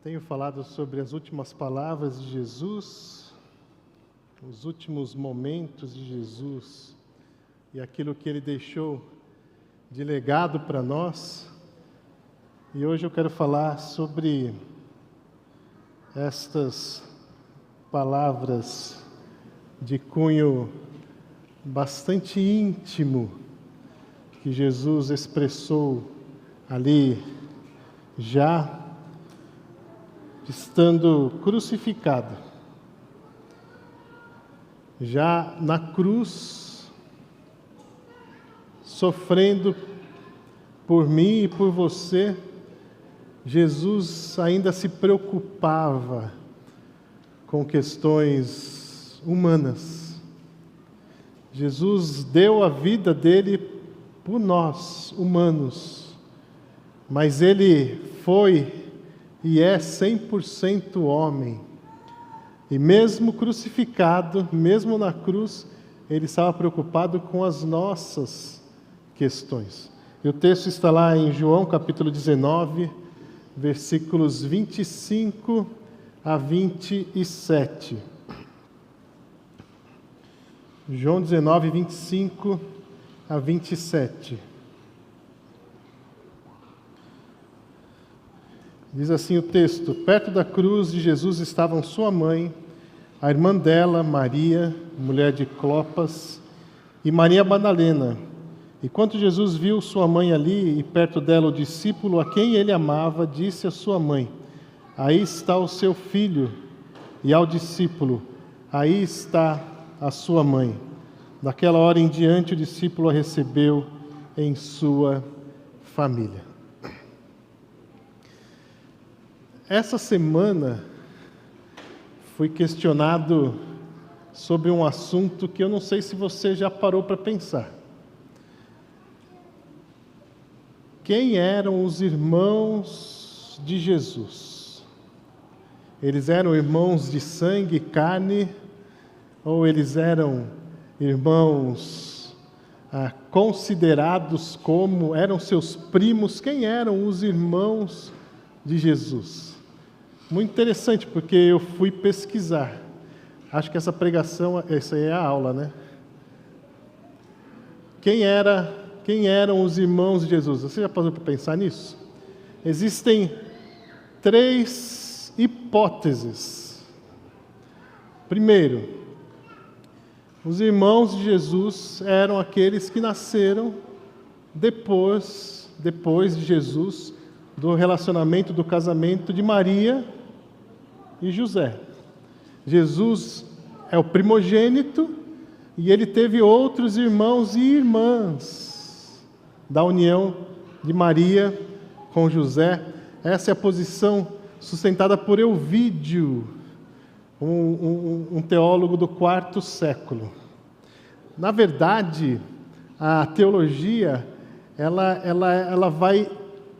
Tenho falado sobre as últimas palavras de Jesus, os últimos momentos de Jesus e aquilo que Ele deixou de legado para nós. E hoje eu quero falar sobre estas palavras de cunho bastante íntimo que Jesus expressou ali, já estando crucificado, já na cruz, sofrendo por mim e por você. Jesus ainda se preocupava com questões humanas. Jesus deu a vida dele por nós, humanos, mas ele foi e é 100% homem. E mesmo crucificado, mesmo na cruz, ele estava preocupado com as nossas questões. E o texto está lá em João capítulo 19, versículos 25 a 27. João 19, 25 a 27. Diz assim o texto: perto da cruz de Jesus estavam sua mãe, a irmã dela, Maria, mulher de Clopas, e Maria Madalena. E quando Jesus viu sua mãe ali e perto dela o discípulo a quem ele amava, disse à sua mãe: aí está o seu filho. E ao discípulo: aí está a sua mãe. Daquela hora em diante o discípulo a recebeu em sua família. Essa semana fui questionado sobre um assunto que eu não sei se você já parou para pensar. Quem eram os irmãos de Jesus? Eles eram irmãos de sangue e carne, ou eles eram irmãos considerados como, eram seus primos? Quem eram os irmãos de Jesus? Muito interessante, porque eu fui pesquisar. Acho que essa pregação, essa aí é a aula, né? Quem eram os irmãos de Jesus? Você já parou para pensar nisso? Existem 3 hipóteses. Primeiro, os irmãos de Jesus eram aqueles que nasceram depois de Jesus, do relacionamento, do casamento de Maria e José. Jesus é o primogênito e ele teve outros irmãos e irmãs da união de Maria com José. Essa é a posição sustentada por Euvídio, um teólogo do IV século. Na verdade, a teologia ela vai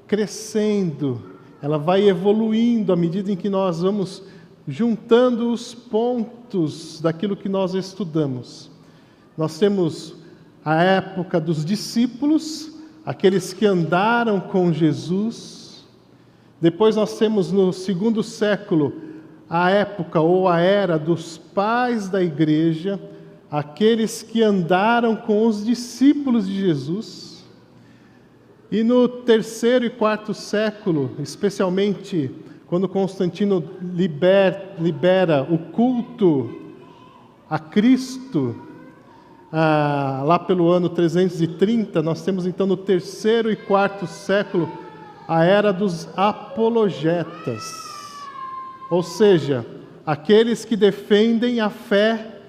crescendo, ela vai evoluindo à medida em que nós vamos juntando os pontos daquilo que nós estudamos. Nós temos a época dos discípulos, aqueles que andaram com Jesus. Depois nós temos no II século a época ou a era dos pais da igreja, aqueles que andaram com os discípulos de Jesus. E no III e IV século, especialmente quando Constantino libera o culto a Cristo, lá pelo ano 330, nós temos então no III e IV século a era dos apologetas, ou seja, aqueles que defendem a fé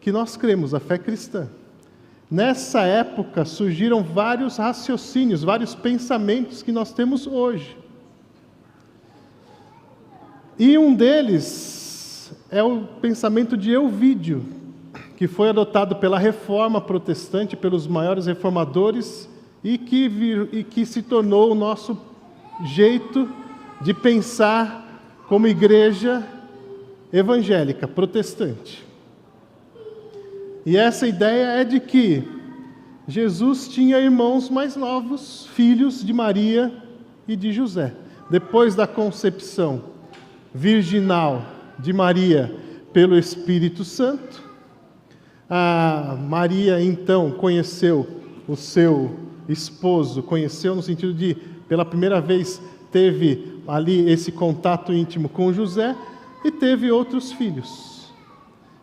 que nós cremos, a fé cristã. Nessa época surgiram vários raciocínios, vários pensamentos que nós temos hoje. E um deles é o pensamento de Euvídio, que foi adotado pela Reforma Protestante, pelos maiores reformadores, e que se tornou o nosso jeito de pensar como igreja evangélica, protestante. E essa ideia é de que Jesus tinha irmãos mais novos, filhos de Maria e de José. depois da concepção virginal de Maria pelo Espírito Santo, a Maria então conheceu o seu esposo, conheceu no sentido de, pela primeira vez, teve ali esse contato íntimo com José e teve outros filhos.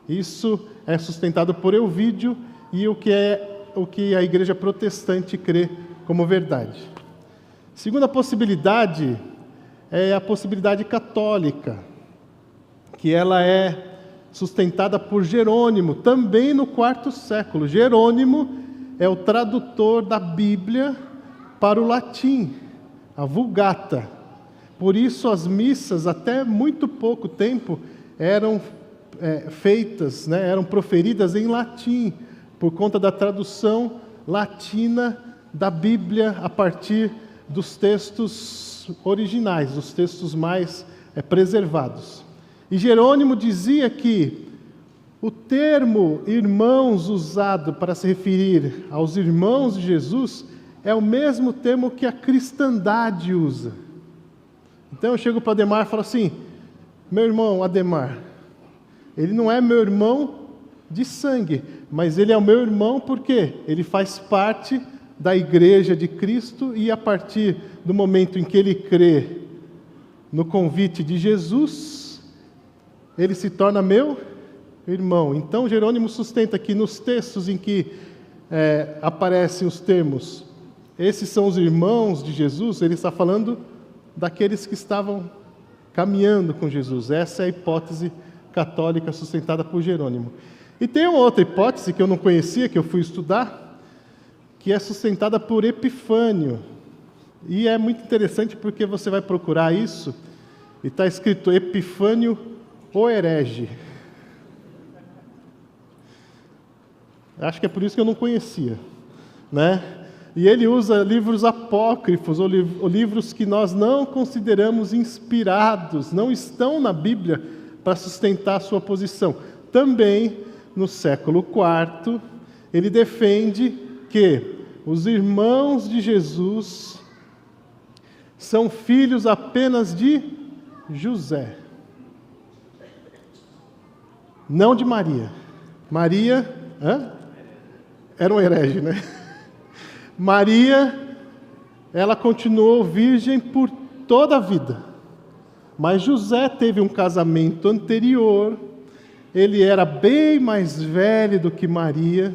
Isso é sustentado por Euvídio e o que a igreja protestante crê como verdade. Segunda possibilidade é a possibilidade católica, que ela é sustentada por Jerônimo, também no IV século. Jerônimo é o tradutor da Bíblia para o latim, a Vulgata. Por isso as missas, até muito pouco tempo, eram feitas, eram proferidas em latim, por conta da tradução latina da Bíblia a partir dos textos originais, dos textos mais preservados. E Jerônimo dizia que o termo irmãos usado para se referir aos irmãos de Jesus é o mesmo termo que a cristandade usa. Então eu chego para Ademar e falo assim: meu irmão Ademar, ele não é meu irmão de sangue, mas ele é o meu irmão porque ele faz parte da igreja de Cristo e a partir do momento em que ele crê no convite de Jesus, ele se torna meu irmão. Então Jerônimo sustenta que nos textos em que aparecem os termos, esses são os irmãos de Jesus, ele está falando daqueles que estavam caminhando com Jesus. Essa é a hipótese católica sustentada por Jerônimo. E tem uma outra hipótese que eu não conhecia, que eu fui estudar, que é sustentada por Epifânio. E é muito interessante porque você vai procurar isso e está escrito Epifânio o herege. Acho que é por isso que eu não conhecia, E ele usa livros apócrifos, ou livros que nós não consideramos inspirados, não estão na Bíblia para sustentar a sua posição. Também, no século IV, ele defende que os irmãos de Jesus são filhos apenas de José, não de Maria. Maria era um herege, Maria, ela continuou virgem por toda a vida. Mas José teve um casamento anterior, ele era bem mais velho do que Maria,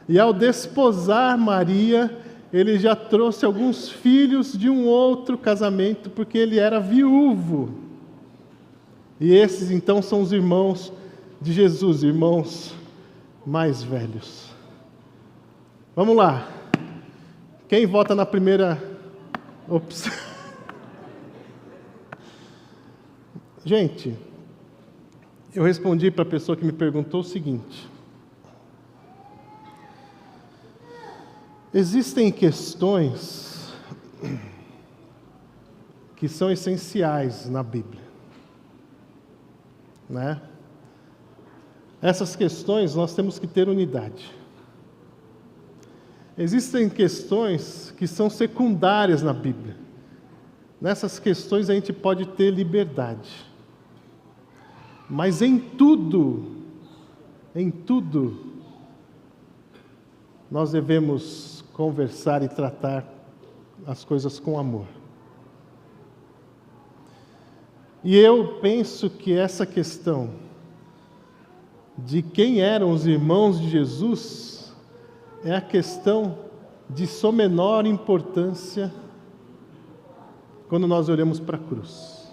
e ao desposar Maria, ele já trouxe alguns filhos de um outro casamento, porque ele era viúvo. E esses então são os irmãos de Jesus, irmãos mais velhos. Vamos lá. Quem vota na primeira opção? Gente, eu respondi para a pessoa que me perguntou o seguinte: existem questões que são essenciais na Bíblia, Essas questões nós temos que ter unidade. Existem questões que são secundárias na Bíblia. Nessas questões a gente pode ter liberdade. Mas em tudo, nós devemos conversar e tratar as coisas com amor. E eu penso que essa questão de quem eram os irmãos de Jesus é a questão de sua menor importância quando nós olhamos para a cruz.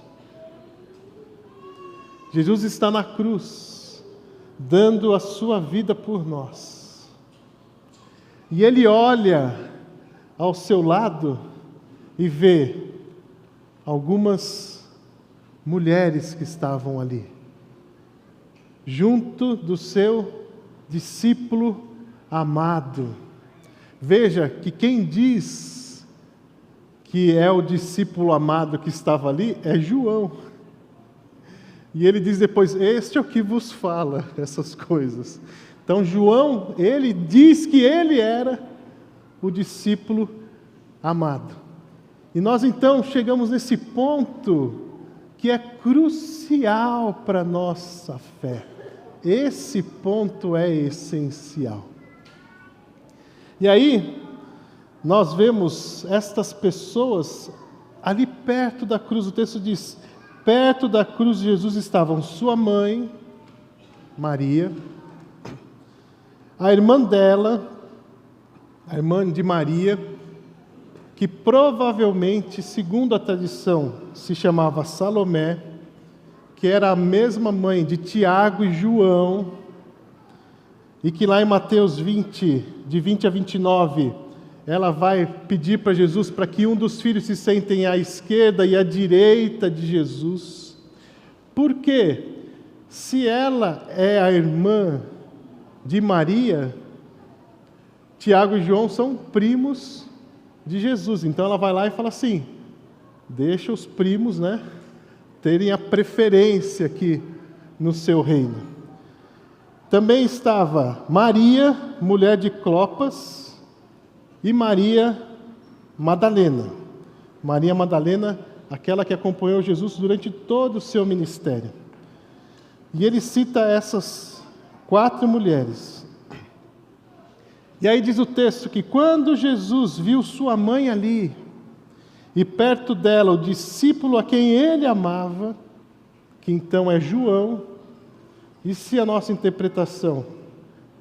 Jesus está na cruz, dando a sua vida por nós. E ele olha ao seu lado e vê algumas mulheres que estavam ali, junto do seu discípulo amado. Veja que quem diz que é o discípulo amado que estava ali é João. E ele diz depois: este é o que vos fala essas coisas. Então João, ele diz que ele era o discípulo amado. E nós então chegamos nesse ponto que é crucial para a nossa fé. Esse ponto é essencial. E aí, nós vemos estas pessoas ali perto da cruz. O texto diz: perto da cruz de Jesus estavam sua mãe, Maria, a irmã dela, a irmã de Maria, que provavelmente, segundo a tradição, se chamava Salomé, que era a mesma mãe de Tiago e João, e que lá em Mateus 20, de 20 a 29, ela vai pedir para Jesus para que um dos filhos se sentem à esquerda e à direita de Jesus. Por quê? Se ela é a irmã de Maria, Tiago e João são primos de Jesus. Então ela vai lá e fala assim: deixa os primos, terem a preferência aqui no seu reino. Também estava Maria, mulher de Clopas, e Maria Madalena. Maria Madalena, aquela que acompanhou Jesus durante todo o seu ministério. E ele cita essas 4 mulheres. E aí diz o texto que quando Jesus viu sua mãe ali, e perto dela o discípulo a quem ele amava, que então é João, e se a nossa interpretação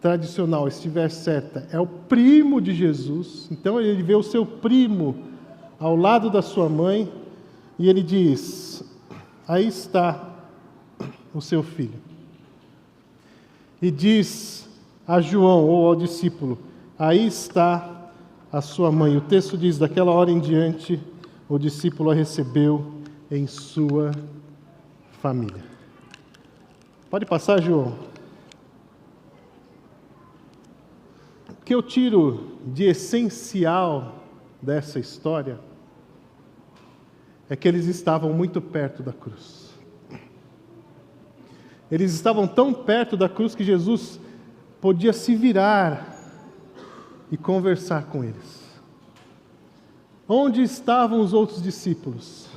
tradicional estiver certa, é o primo de Jesus, então ele vê o seu primo ao lado da sua mãe, e ele diz: aí está o seu filho. E diz a João, ou ao discípulo: aí está a sua mãe. O texto diz: daquela hora em diante, o discípulo a recebeu em sua família. Pode passar, João. O que eu tiro de essencial dessa história é que eles estavam muito perto da cruz. Eles estavam tão perto da cruz que Jesus podia se virar e conversar com eles. Onde estavam os outros discípulos?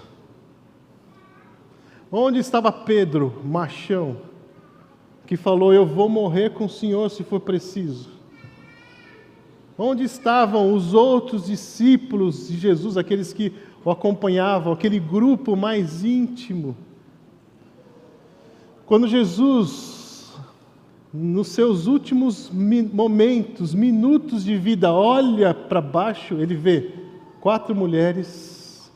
Onde estava Pedro, machão, que falou: eu vou morrer com o Senhor se for preciso? Onde estavam os outros discípulos de Jesus, aqueles que o acompanhavam, aquele grupo mais íntimo? Quando Jesus, nos seus últimos momentos, minutos de vida, olha para baixo, ele vê 4 mulheres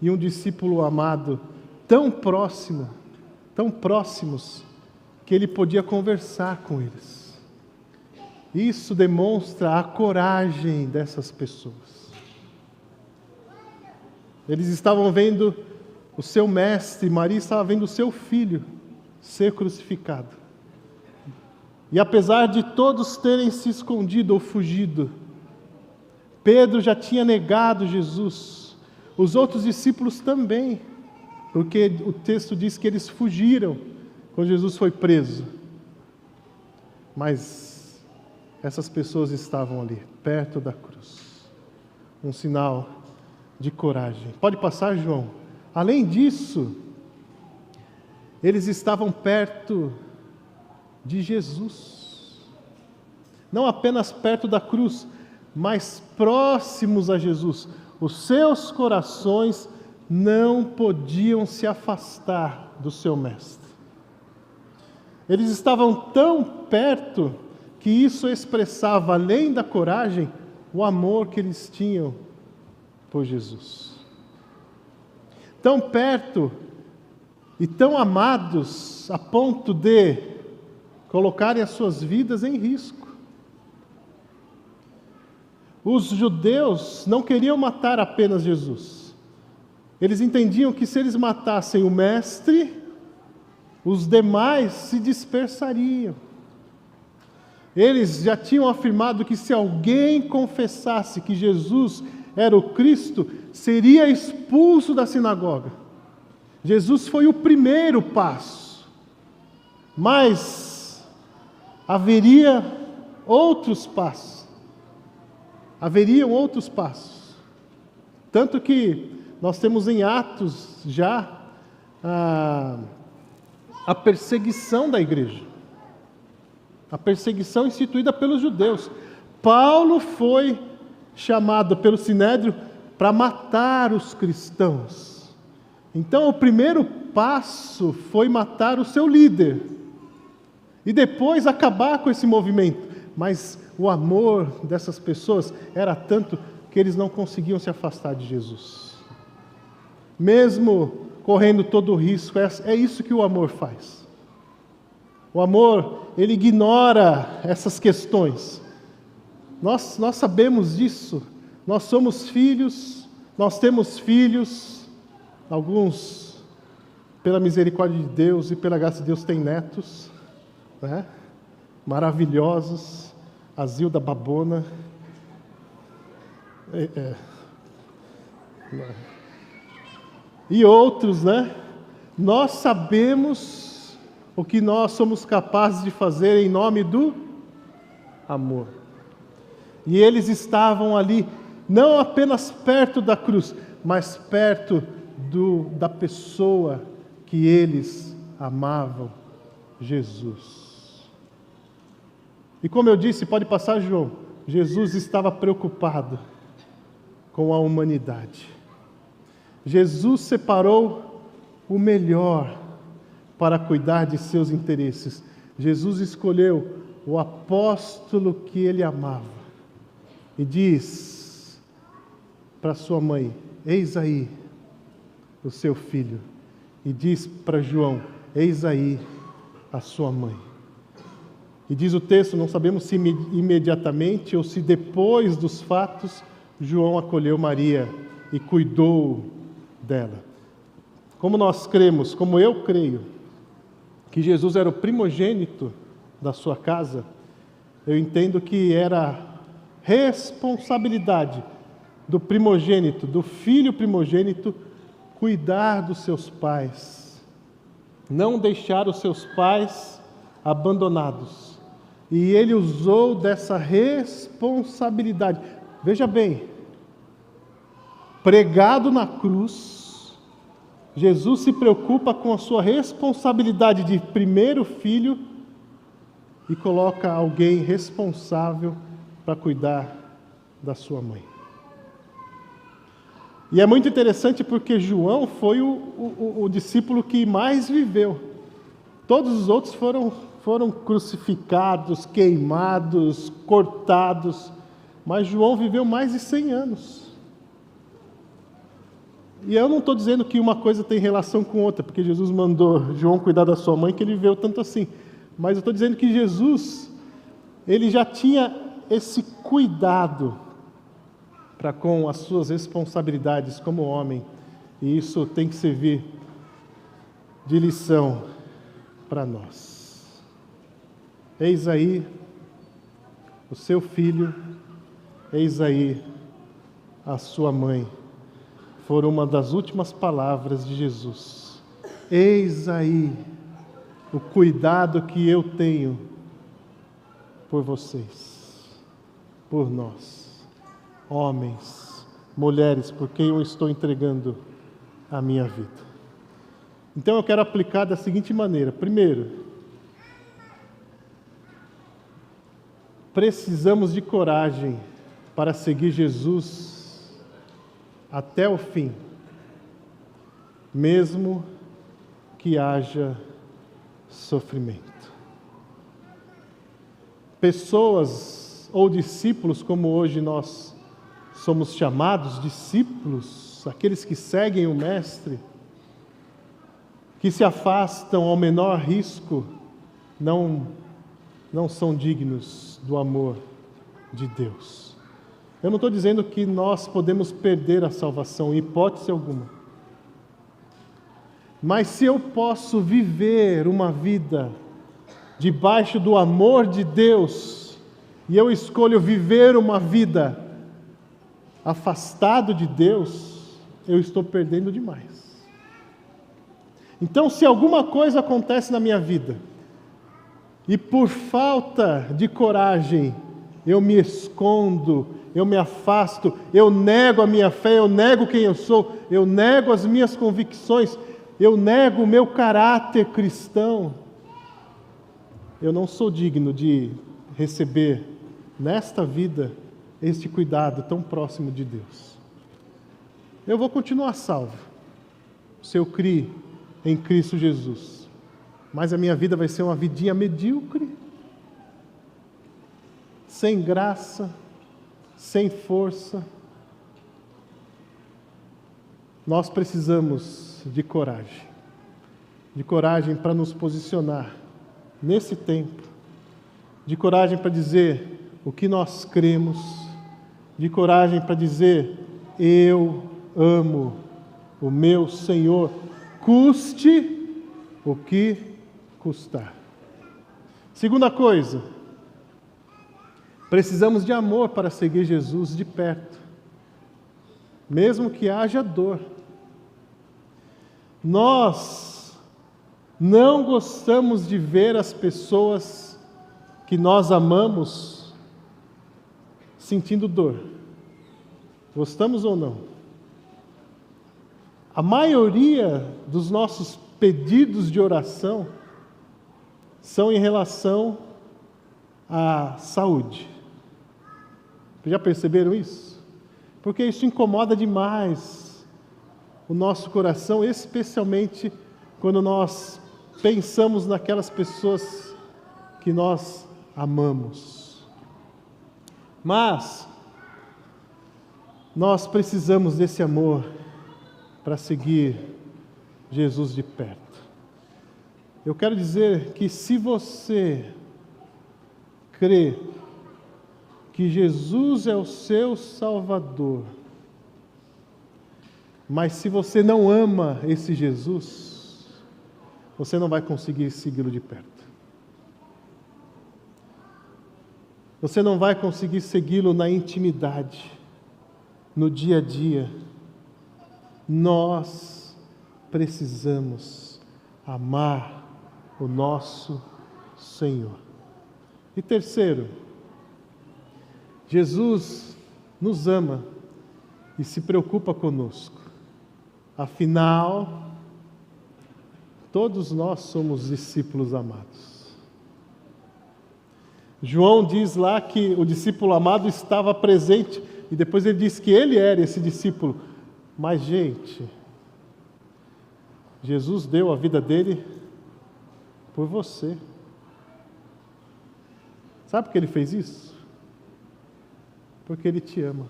e um discípulo amado, tão próximos, que ele podia conversar com eles. Isso demonstra a coragem dessas pessoas. Eles estavam vendo o seu mestre, Maria estava vendo o seu filho ser crucificado. E apesar de todos terem se escondido ou fugido, Pedro já tinha negado Jesus, os outros discípulos também, porque o texto diz que eles fugiram quando Jesus foi preso. Mas essas pessoas estavam ali, perto da cruz, um sinal de coragem. Pode passar, João. Além disso, eles estavam perto de Jesus, não apenas perto da cruz, mas próximos a Jesus. Os seus corações não podiam se afastar do seu mestre. Eles estavam tão perto que isso expressava, além da coragem, o amor que eles tinham por Jesus. Tão perto e tão amados a ponto de colocarem as suas vidas em risco. Os judeus não queriam matar apenas Jesus. Eles entendiam que se eles matassem o mestre, os demais se dispersariam. Eles já tinham afirmado que se alguém confessasse que Jesus era o Cristo, seria expulso da sinagoga. Jesus foi o primeiro passo, mas haveriam outros passos. Tanto que nós temos em Atos já a perseguição da igreja. A perseguição instituída pelos judeus. Paulo foi chamado pelo Sinédrio para matar os cristãos. Então, o primeiro passo foi matar o seu líder. E depois acabar com esse movimento. Mas o amor dessas pessoas era tanto que eles não conseguiam se afastar de Jesus. Mesmo correndo todo o risco, é isso que o amor faz. O amor, ele ignora essas questões. Nós sabemos disso. Nós somos filhos, nós temos filhos, alguns, pela misericórdia de Deus e pela graça de Deus, têm netos, né? Maravilhosos, a Zilda Babona. E outros, né? Nós sabemos o que nós somos capazes de fazer em nome do amor. E eles estavam ali, não apenas perto da cruz, mas perto da pessoa que eles amavam, Jesus. E como eu disse, pode passar, João, Jesus estava preocupado com a humanidade. Jesus separou o melhor para cuidar de seus interesses. Jesus escolheu o apóstolo que ele amava. E diz para sua mãe: eis aí o seu filho. E diz para João: eis aí a sua mãe. E diz o texto, não sabemos se imediatamente ou se depois dos fatos, João acolheu Maria e cuidou dela. Como nós cremos, como eu creio, que Jesus era o primogênito da sua casa, eu entendo que era responsabilidade do primogênito, do filho primogênito, cuidar dos seus pais, não deixar os seus pais abandonados. E ele usou dessa responsabilidade. Veja bem, pregado na cruz, Jesus se preocupa com a sua responsabilidade de primeiro filho e coloca alguém responsável para cuidar da sua mãe. E é muito interessante porque João foi o discípulo que mais viveu. Todos os outros foram crucificados, queimados, cortados, mas João viveu mais de 100 anos. E eu não estou dizendo que uma coisa tem relação com outra, porque Jesus mandou João cuidar da sua mãe, que ele viveu tanto assim. Mas eu estou dizendo que Jesus, ele já tinha esse cuidado para com as suas responsabilidades como homem. E isso tem que servir de lição para nós. Eis aí o seu filho, eis aí a sua mãe. Foram uma das últimas palavras de Jesus. Eis aí o cuidado que eu tenho por vocês, por nós, homens, mulheres, por quem eu estou entregando a minha vida. Então eu quero aplicar da seguinte maneira. Primeiro, precisamos de coragem para seguir Jesus até o fim, mesmo que haja sofrimento. Pessoas ou discípulos, como hoje nós somos chamados, discípulos, aqueles que seguem o Mestre, que se afastam ao menor risco, não são dignos do amor de Deus. Eu não estou dizendo que nós podemos perder a salvação, em hipótese alguma. Mas se eu posso viver uma vida debaixo do amor de Deus, e eu escolho viver uma vida afastado de Deus, eu estou perdendo demais. Então, se alguma coisa acontece na minha vida, e por falta de coragem, eu me escondo, eu me afasto, eu nego a minha fé, eu nego quem eu sou, eu nego as minhas convicções, eu nego o meu caráter cristão, eu não sou digno de receber nesta vida este cuidado tão próximo de Deus. Eu vou continuar salvo, se eu criar em Cristo Jesus, mas a minha vida vai ser uma vidinha medíocre, sem graça, sem força. Nós precisamos de coragem para nos posicionar nesse tempo, de coragem para dizer o que nós cremos, de coragem para dizer: eu amo o meu Senhor, custe o que custar. Segunda coisa, precisamos de amor para seguir Jesus de perto, mesmo que haja dor. Nós não gostamos de ver as pessoas que nós amamos sentindo dor. Gostamos ou não? A maioria dos nossos pedidos de oração são em relação à saúde. Já perceberam isso? Porque isso incomoda demais o nosso coração, especialmente quando nós pensamos naquelas pessoas que nós amamos. Mas nós precisamos desse amor para seguir Jesus de perto. Eu quero dizer que se você crê que Jesus é o seu Salvador, mas se você não ama esse Jesus, você não vai conseguir segui-lo de perto. Você não vai conseguir segui-lo na intimidade, no dia a dia. Nós precisamos amar o nosso Senhor. E terceiro, Jesus nos ama e se preocupa conosco. Afinal, todos nós somos discípulos amados. João diz lá que o discípulo amado estava presente e depois ele diz que ele era esse discípulo. Mas, gente, Jesus deu a vida dele por você. Sabe por que ele fez isso? Porque ele te ama.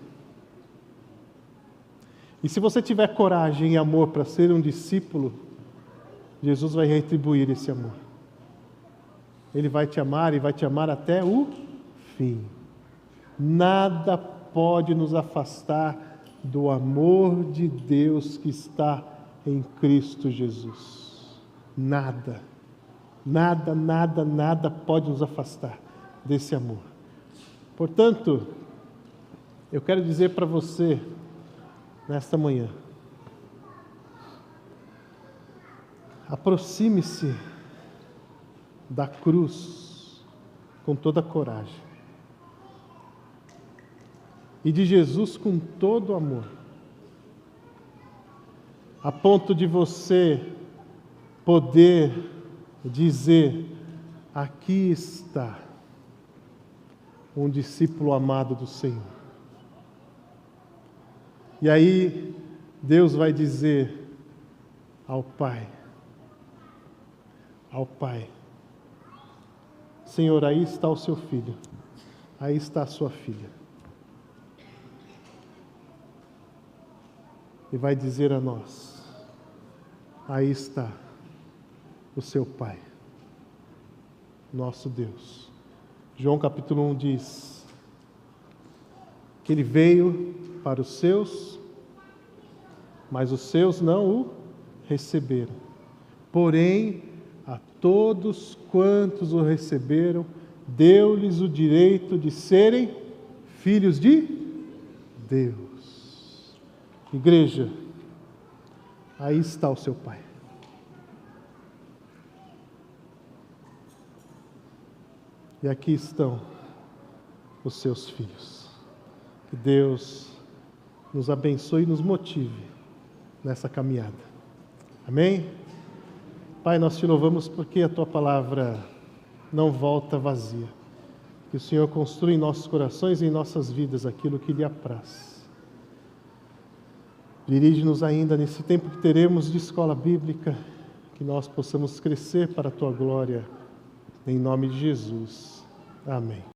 E se você tiver coragem e amor para ser um discípulo, Jesus vai retribuir esse amor. Ele vai te amar e vai te amar até o fim. Nada pode nos afastar do amor de Deus que está em Cristo Jesus. Nada, nada, nada, nada pode nos afastar desse amor. Portanto, eu quero dizer para você, nesta manhã, aproxime-se da cruz com toda a coragem e de Jesus com todo o amor, a ponto de você poder dizer: aqui está um discípulo amado do Senhor. E aí Deus vai dizer ao Pai: Senhor, aí está o seu filho, aí está a sua filha. E vai dizer a nós: aí está o seu Pai, nosso Deus. João capítulo 1 diz que ele veio para os seus, mas os seus não o receberam. Porém, a todos quantos o receberam, deu-lhes o direito de serem filhos de Deus. Igreja, aí está o seu Pai. E aqui estão os seus filhos. Que Deus nos abençoe e nos motive nessa caminhada. Amém? Pai, nós te louvamos porque a tua palavra não volta vazia. Que o Senhor construa em nossos corações e em nossas vidas aquilo que lhe apraz. Dirige-nos ainda nesse tempo que teremos de escola bíblica, que nós possamos crescer para a tua glória, em nome de Jesus. Amém.